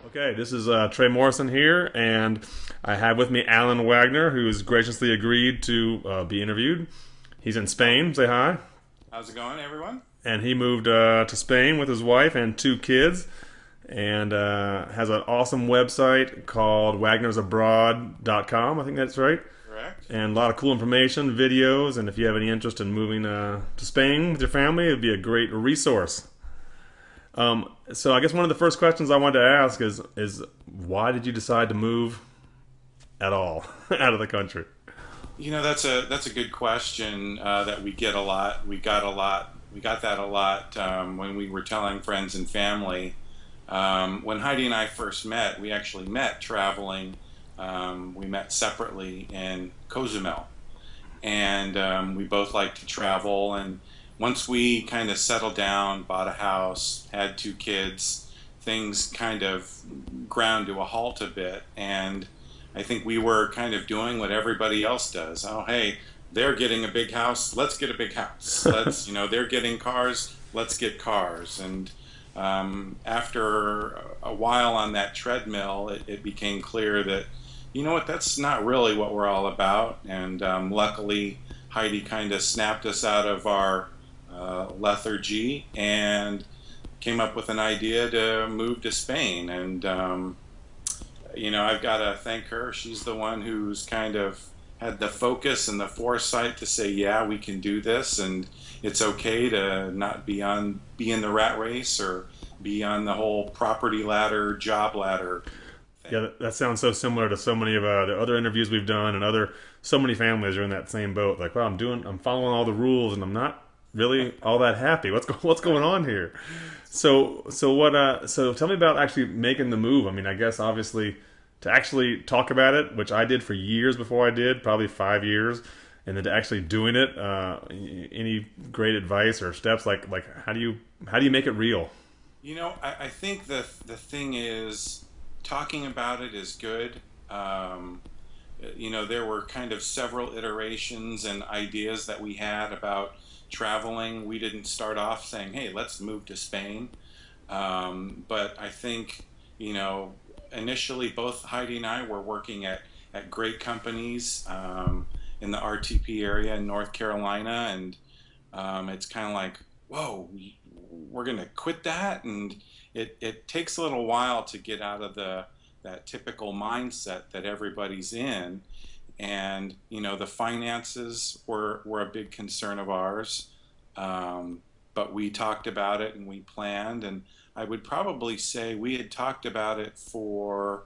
Okay, this is Trey Morrison here, and I have with me Alan Wagoner, who's graciously agreed to be interviewed. He's in Spain. Say hi. How's it going, everyone? And he moved to Spain with his wife and two kids, and has an awesome website called wagnersabroad.com. I think that's right. Correct. And a lot of cool information, videos, and if you have any interest in moving to Spain with your family, it'd be a great resource. So I guess one of the first questions I wanted to ask is why did you decide to move at all out of the country? That's a good question that we get a lot. We got that a lot when we were telling friends and family. When Heidi and I first met, we actually met traveling. We met separately in Cozumel, and we both like to travel. And once we kind of settled down, bought a house, had two kids, things kind of ground to a halt a bit. And I think we were kind of doing what everybody else does. Oh, hey, they're getting a big house. Let's get a big house. They're getting cars. Let's get cars. And after a while on that treadmill, it became clear that, you know what, that's not really what we're all about. And luckily, Heidi kind of snapped us out of our lethargy and came up with an idea to move to Spain. And I've got to thank her. She's the one who's kind of had the focus and the foresight to say, yeah, we can do this, and it's okay to not be in the rat race or be on the whole property ladder, job ladder thing. Yeah, that sounds so similar to so many of the other interviews we've done, and so many families are in that same boat. Like, wow, I'm following all the rules, and I'm not really all that happy. What's going on here? So tell me about actually making the move. I mean, I guess obviously to actually talk about it, which I did for years before I did, probably 5 years, and then to actually doing it. Any great advice or steps like how do you make it real? I think the thing is, talking about it is good. There were kind of several iterations and ideas that we had about traveling. We didn't start off saying, hey, let's move to Spain. But I think, initially both Heidi and I were working at great companies in the RTP area in North Carolina. And it's kind of like, whoa, we're going to quit that. And it takes a little while to get out of that typical mindset that everybody's in. And the finances were a big concern of ours, but we talked about it and we planned. And I would probably say we had talked about it for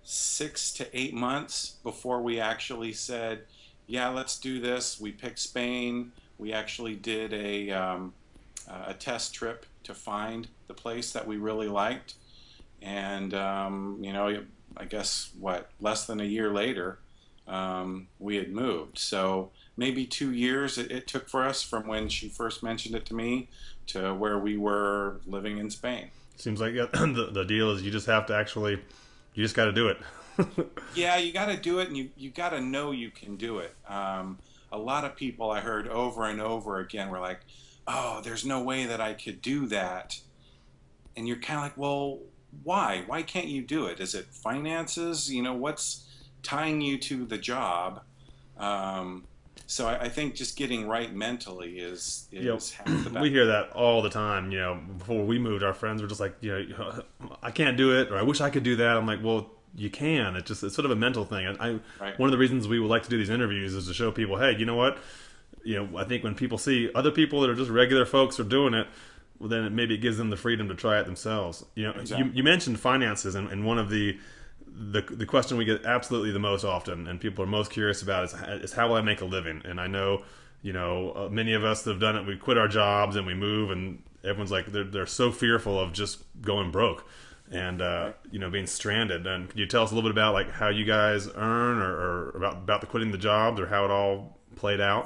6 to 8 months before we actually said, yeah, let's do this. We picked Spain. We actually did a test trip to find the place that we really liked. And I guess less than a year later, we had moved. So maybe 2 years it took for us from when she first mentioned it to me to where we were living in Spain. Seems like, yeah, the deal is you just have to actually, you just got to do it. Yeah, you got to do it, and you got to know you can do it. A lot of people I heard over and over again were like, oh, there's no way that I could do that. And you're kind of like, well, why? Why can't you do it? Is it finances? What's tying you to the job? So I think just getting right mentally is half the We battle. hear that all the time. Before we moved, our friends were just like, I can't do it, or I wish I could do that. I'm like, well, you can. It's sort of a mental thing. And Right. one of the reasons we would like to do these interviews is to show people, hey, you know what? I think when people see other people that are just regular folks are doing it, well, then maybe it gives them the freedom to try it themselves. You Exactly. mentioned finances, and one of the question we get absolutely the most often, and people are most curious about, is how will I make a living? And I know, many of us that have done it. We quit our jobs and we move, and everyone's like they're so fearful of just going broke and Right. being stranded. And can you tell us a little bit about like how you guys earn, or about the quitting the jobs, or how it all played out?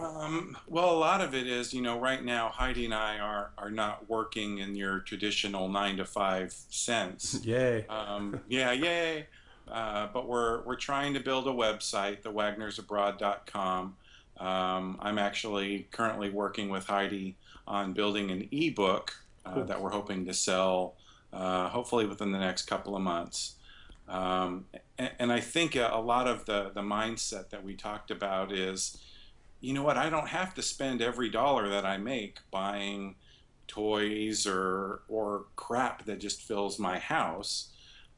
Well, a lot of it is, right now Heidi and I are not working in your traditional 9 to 5 sense. Yay! Yeah, yay. But we're trying to build a website, the wagnersabroad.com. I'm actually currently working with Heidi on building an ebook Cool. that we're hoping to sell hopefully within the next couple of months. And I think a lot of the mindset that we talked about is, you know what, I don't have to spend every dollar that I make buying toys or crap that just fills my house.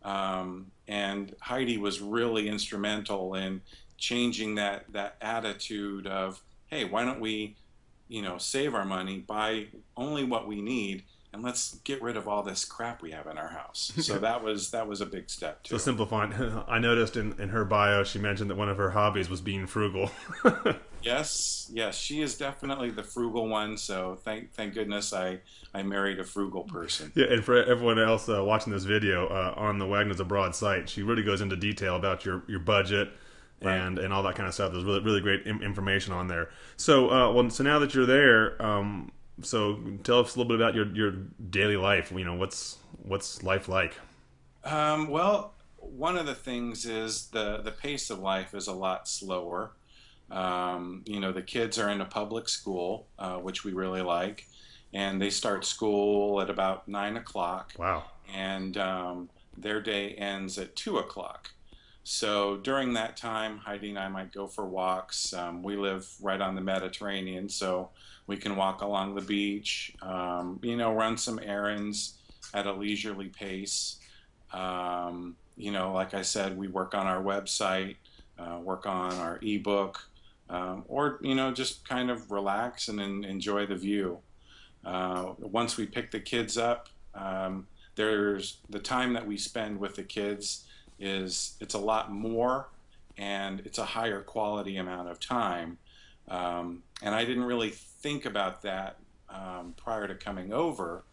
And Heidi was really instrumental in changing that attitude of, hey, why don't we, save our money, buy only what we need, and let's get rid of all this crap we have in our house. So that was a big step So too. simplifying, I noticed in her bio she mentioned that one of her hobbies was being frugal. Yes, yes, she is definitely the frugal one. So thank goodness I married a frugal person. Yeah, and for everyone else watching this video on the Wagners Abroad site, she really goes into detail about your budget Right. and all that kind of stuff. There's really great information on there. So so now that you're there, so tell us a little bit about your daily life. What's life like? Well, one of the things is the pace of life is a lot slower. The kids are in a public school, which we really like, and they start school at about 9 o'clock, Wow. and their day ends at 2 o'clock. So during that time, Heidi and I might go for walks. We live right on the Mediterranean, so we can walk along the beach, run some errands at a leisurely pace. Like I said, we work on our website, work on our ebook, or just kind of relax and enjoy the view. Once we pick the kids up, there's the time that we spend with the kids it's a lot more, and it's a higher quality amount of time. And I didn't really think about that prior to coming over,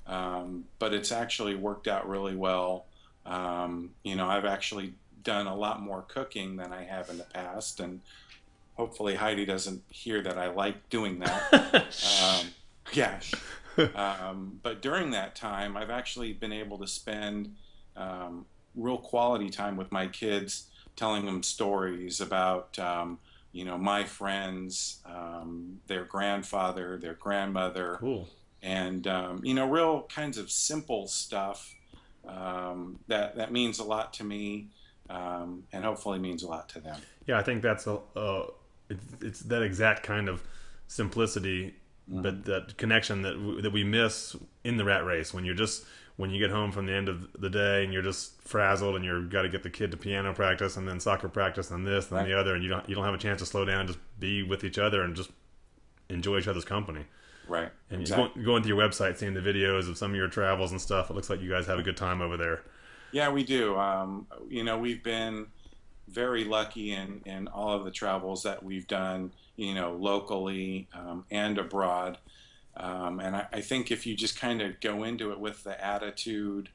but it's actually worked out really well. I've actually done a lot more cooking than I have in the past, and hopefully Heidi doesn't hear that I like doing that. Um, yeah. But during that time, I've actually been able to spend um, real quality time with my kids, telling them stories about, my friends, their grandfather, their grandmother, Cool. and real kinds of simple stuff that means a lot to me, and hopefully means a lot to them. Yeah, I think that's it's that exact kind of simplicity, Hmm. but that connection that we miss in the rat race when you get home from the end of the day and you're just frazzled and you've got to get the kid to piano practice and then soccer practice and this and Right, the other, and you don't have a chance to slow down and just be with each other and just enjoy each other's company. right, And exactly. going to your website, seeing the videos of some of your travels and stuff, it looks like you guys have a good time over there. Yeah, we do. We've been very lucky in all of the travels that we've done, locally and abroad. And I think if you just kind of go into it with the attitude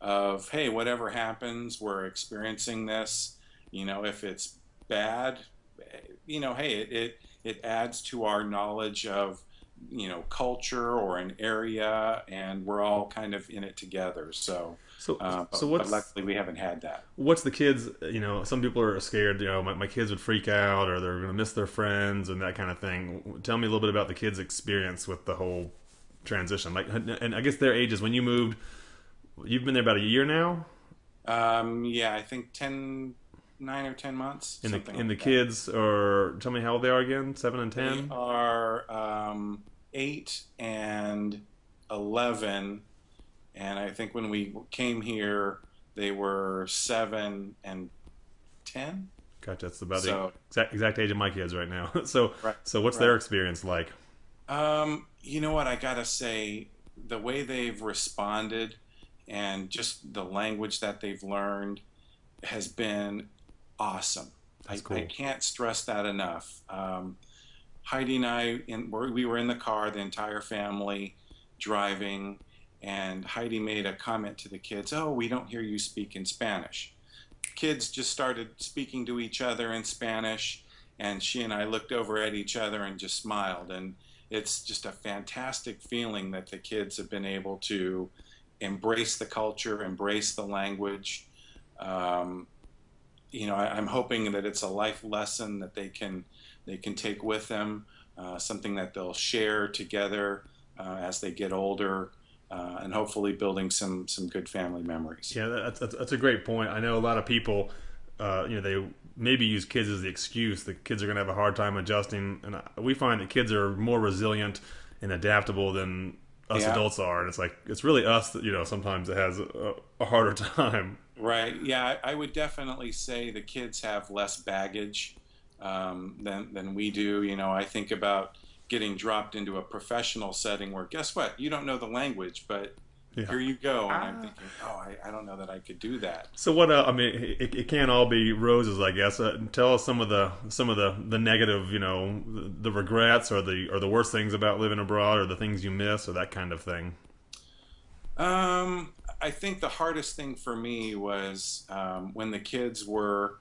of, hey, whatever happens, we're experiencing this. If it's bad, hey, it adds to our knowledge of, culture or an area, and we're all kind of in it together. So, So but luckily we haven't had that. what's the kids? Some people are scared. My kids would freak out, or they're going to miss their friends and that kind of thing. Tell me a little bit about the kids' experience with the whole transition. Like, and I guess their ages when you moved. You've been there about a year now. Yeah, I think 9 or 10 months, And the something and the like that. kids are. Tell me how old they are again. 7 and They 10. are 8 and 11, and I think when we came here, they were 7 and 10. Gotcha. That's about the So, exact age of my kids right now. So right, so what's their right. experience like? You know what? I gotta say, the way they've responded and just the language that they've learned has been awesome. That's I cool. can't stress that enough. Heidi and I, we were in the car, the entire family, driving, and Heidi made a comment to the kids, "Oh, we don't hear you speak in Spanish." Kids just started speaking to each other in Spanish, and she and I looked over at each other and just smiled. And it's just a fantastic feeling that the kids have been able to embrace the culture, embrace the language. Um, I'm hoping that it's a life lesson that they can take with them, something that they'll share together as they get older. and hopefully building some good family memories. Yeah, that's a great point. I know a lot of people, they maybe use kids as the excuse that kids are going to have a hard time adjusting, and we find that kids are more resilient and adaptable than us Yeah. adults are, and it's like it's really us that sometimes it has a harder time. Right. Yeah, I would definitely say the kids have less baggage than we do. I think about getting dropped into a professional setting where, guess what? You don't know the language, but Yeah. here you go. And I'm thinking, oh, I don't know that I could do that. So what? I mean, it can't all be roses, I guess. Tell us some of the negative, the regrets or the worst things about living abroad, or the things you miss, or that kind of thing. I think the hardest thing for me was when the kids were,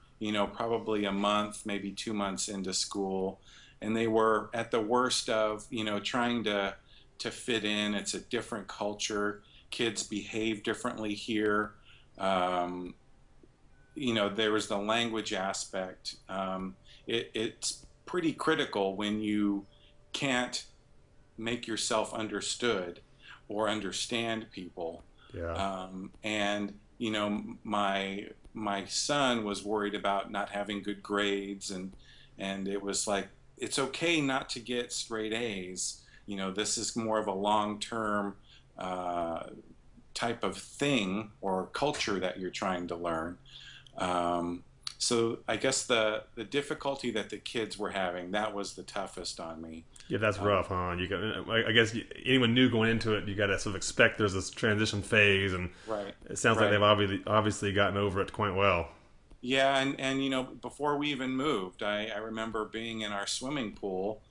probably a month, maybe 2 months into school, and they were at the worst of, trying to fit in. It's a different culture. Kids behave differently here. Um, there was the language aspect. It's pretty critical when you can't make yourself understood or understand people. Yeah. And my son was worried about not having good grades, and it was like it's okay not to get straight A's. This is more of a long-term uh, type of thing or culture that you're trying to learn. So I guess the difficulty that the kids were having, that was the toughest on me. Yeah, that's Um, rough, huh? I guess anyone new going into it, you got to sort of expect there's this transition phase, and right, it sounds like right. they've obviously gotten over it quite well. Yeah, and before we even moved, I remember being in our swimming pool,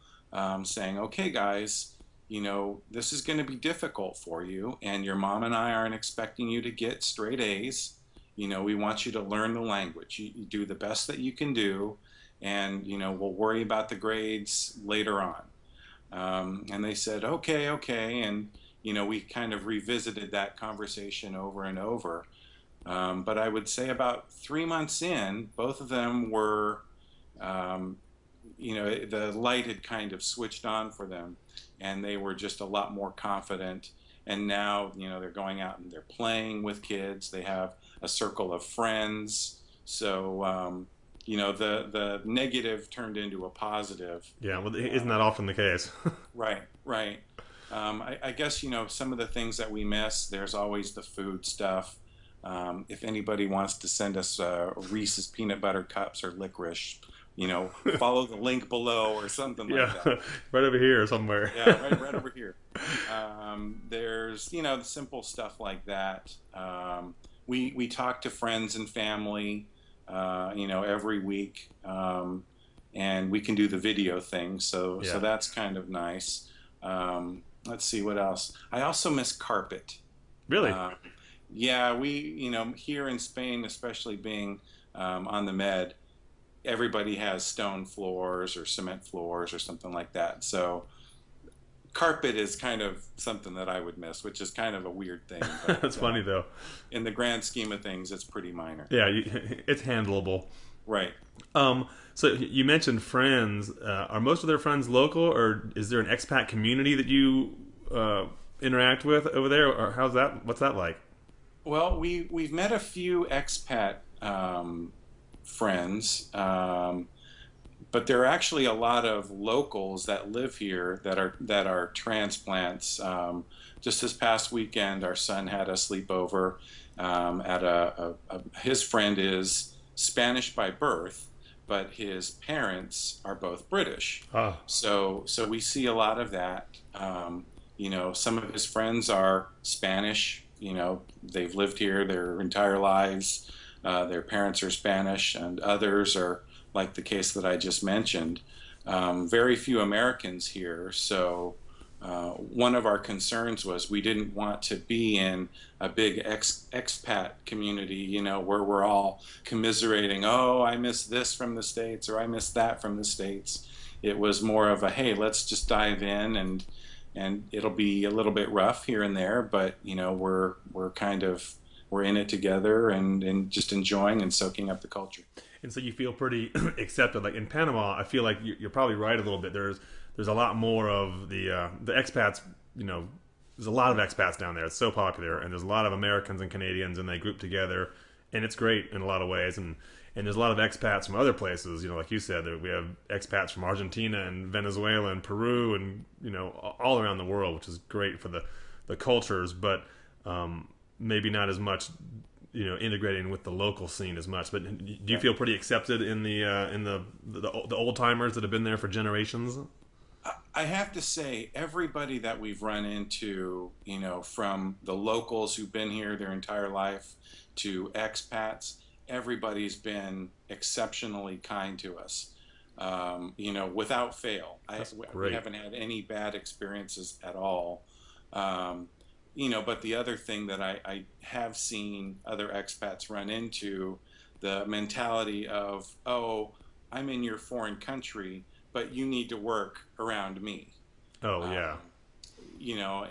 saying, "Okay, guys, this is going to be difficult for you, and your mom and I aren't expecting you to get straight A's. We want you to learn the language. You do the best that you can do, and we'll worry about the grades later on." And they said, "Okay, okay," and we kind of revisited that conversation over and over. But I would say about 3 months in, both of them were, um, the light had kind of switched on for them, and they were just a lot more confident. And now, they're going out and they're playing with kids. They have a circle of friends. So, the negative turned into a positive. Yeah, well, isn't that Um, often the case? right, right. I guess some of the things that we miss. There's always the food stuff. If anybody wants to send us Reese's peanut butter cups or licorice, follow the link below or something like Yeah, that. right over here somewhere. Yeah, right over here. There's the simple stuff like that. We talk to friends and family, every week, and we can do the video thing. So Yeah, that's kind of nice. Let's see what else. I also miss carpet. really. Um, yeah, we, here in Spain, especially being on the Med, everybody has stone floors or cement floors or something like that. So carpet is kind of something that I would miss, which is kind of a weird thing. But That's funny though. in the grand scheme of things, it's pretty minor. Yeah, it's handleable. Right. So you mentioned friends. Are most of their friends local, or is there an expat community that you interact with over there, or how's that? What's that like? Well, we've met a few expat friends, but there are actually a lot of locals that live here that are transplants. Just this past weekend, our son had a sleepover at his friend is Spanish by birth, but his parents are both British. Ah, So we see a lot of that. Some of his friends are Spanish. They've lived here their entire lives. Their parents are Spanish, and others are like the case that I just mentioned. Very few Americans here. So one of our concerns was we didn't want to be in a big expat community, where we're all commiserating, oh, I miss this from the States or I miss that from the States. It was more of a, hey, let's just dive in, and it'll be a little bit rough here and there, but we're in it together and just enjoying and soaking up the culture. and so you feel pretty accepted. Like in Panama, I feel like you're probably right a little bit. There's a lot more of the expats, there's a lot of expats down there. It's so popular, and there's a lot of Americans and Canadians, and they group together, and it's great in a lot of ways. And there's a lot of expats from other places. You know, like you said, we have expats from Argentina and Venezuela and Peru, and all around the world, which is great for the cultures, but maybe not as much. Integrating with the local scene as much. But do you feel pretty accepted in the old timers that have been there for generations? I have to say, everybody that we've run into, from the locals who've been here their entire life to expats, everybody's been exceptionally kind to us, without fail. We haven't had any bad experiences at all. Um, but the other thing that I have seen other expats run into, the mentality of, oh, I'm in your foreign country, but you need to work around me. Oh Um, yeah,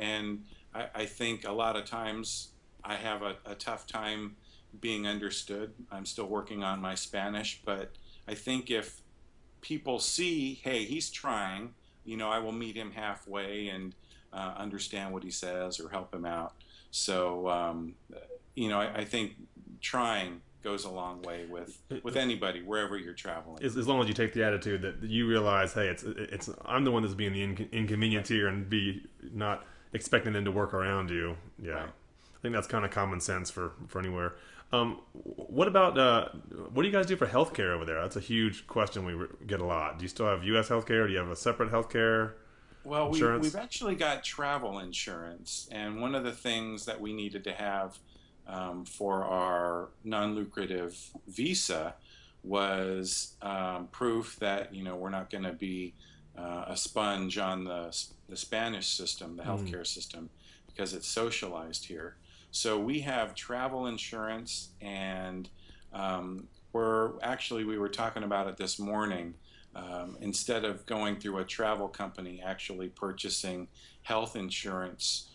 and I think a lot of times I have a tough time being understood. I'm still working on my Spanish, but I think if people see, hey, he's trying, I will meet him halfway and understand what he says or help him out. So, I think trying goes a long way with anybody wherever you're traveling. as long as you take the attitude that you realize, hey, it's I'm the one that's being the inconvenience here, and be not expecting them to work around you. Yeah, Right. I think that's kind of common sense for anywhere. What about what do you guys do for healthcare over there? That's a huge question we get a lot. Do you still have U.S. healthcare? Do you have a separate healthcare Well, we've insurance? actually got travel insurance, and one of the things that we needed to have for our non-lucrative visa was proof that we're not going to be a sponge on the Spanish system, the Mm, healthcare system, because it's socialized here. So we have travel insurance, and we were talking about it this morning. Instead of going through a travel company, actually purchasing health insurance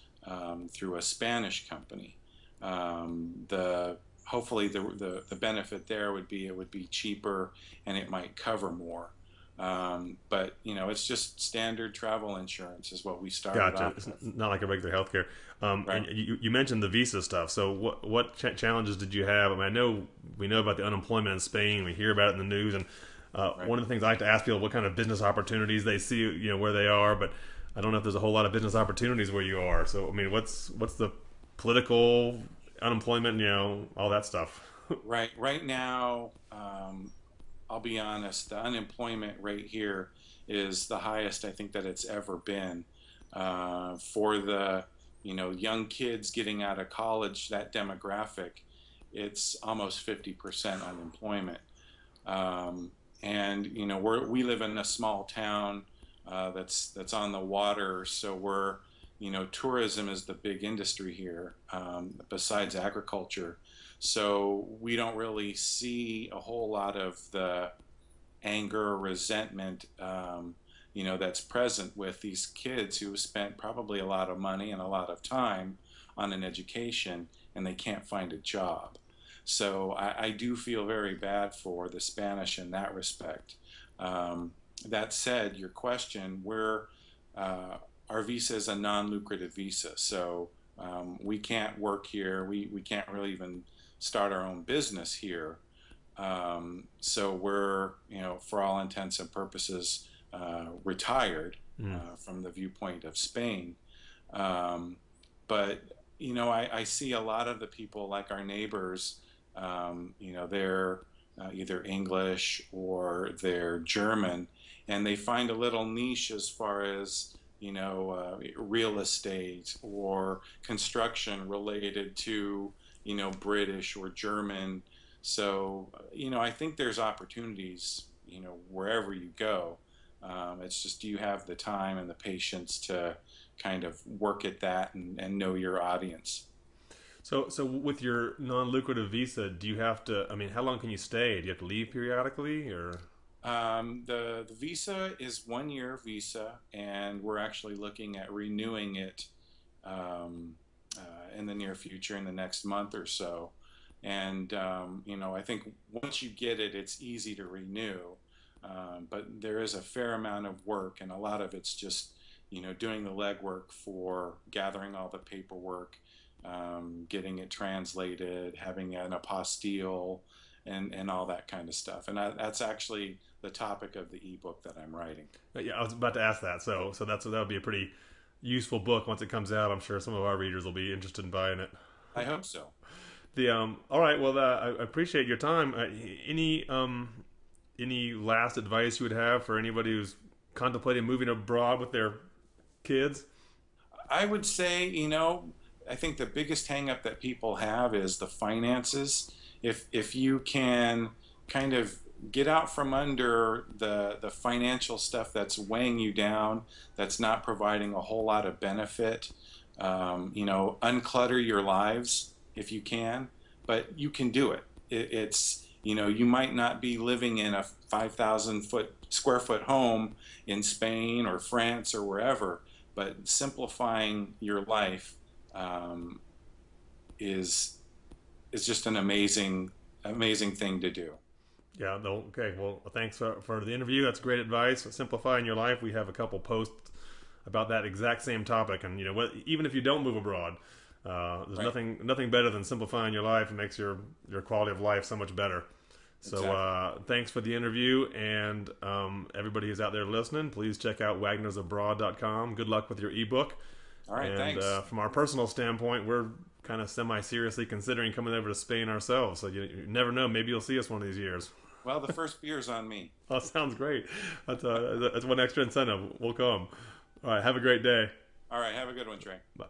through a Spanish company. The Hopefully the benefit there would be it would be cheaper and it might cover more. But it's just standard travel insurance is what we started gotcha. off It's with. not like a regular healthcare. And Right, you mentioned the visa stuff. So what challenges did you have? I mean, I know we know about the unemployment in Spain. We hear about it in the news, and right. one of the things I like to ask people what kind of business opportunities they see, where they are. But I don't know if there's a whole lot of business opportunities where you are. So I mean, what's the political unemployment? All that stuff. Right now, I'll be honest, the unemployment rate here is the highest I think that it's ever been. For the young kids getting out of college, that demographic, it's almost 50% unemployment. Um, and we live in a small town that's on the water, so tourism is the big industry here, besides agriculture. So we don't really see a whole lot of the anger or resentment, that's present with these kids who spent probably a lot of money and a lot of time on an education and they can't find a job. So I do feel very bad for the Spanish in that respect. Um, that said, your question, uh, our visa is a non-lucrative visa, so we can't work here. We can't really even start our own business here. So we're, for all intents and purposes, retired Mm. from the viewpoint of Spain. Um, but I see a lot of the people like our neighbors. They're either English or they're German, and they find a little niche as far as real estate or construction related to British or German. So I think there's opportunities wherever you go. It's just, do you have the time and the patience to kind of work at that and know your audience? So with your non-lucrative visa, do you have to? I mean, how long can you stay? Do you have to leave periodically, or? The visa is 1 year visa, and we're actually looking at renewing it um, in the near future, in the next month or so. And I think once you get it, it's easy to renew. But there is a fair amount of work, and a lot of it's just doing the legwork for gathering all the paperwork, getting it translated, having an apostille, and all that kind of stuff. And that's actually the topic of the ebook that I'm writing. Yeah, I was about to ask that. So that'll be a pretty useful book once it comes out. I'm sure some of our readers will be interested in buying it. I hope so. The All right. Well, I appreciate your time. Any last advice you would have for anybody who's contemplating moving abroad with their kids? I would say, I think the biggest hangup that people have is the finances. If you can kind of get out from under the financial stuff that's weighing you down, that's not providing a whole lot of benefit, unclutter your lives if you can, but you can do it. You might not be living in a 5,000 square foot home in Spain or France or wherever, but simplifying your life is just an amazing thing to do. Yeah. No. Okay. Well, thanks for the interview. That's great advice. Simplifying your life. We have a couple posts about that exact same topic, and even if you don't move abroad, there's Right. nothing better than simplifying your life. It makes your quality of life so much better. So Exactly. thanks for the interview, and everybody who's out there listening, please check out wagnersabroad.com. Good luck with your ebook. All right. And Thanks. from our personal standpoint, we're kind of semi-seriously considering coming over to Spain ourselves. So you never know. Maybe you'll see us one of these years. Well, the first beer's on me. That sounds great. That's one extra incentive. We'll come. All right. Have a great day. All right. Have a good one, Trey. Bye.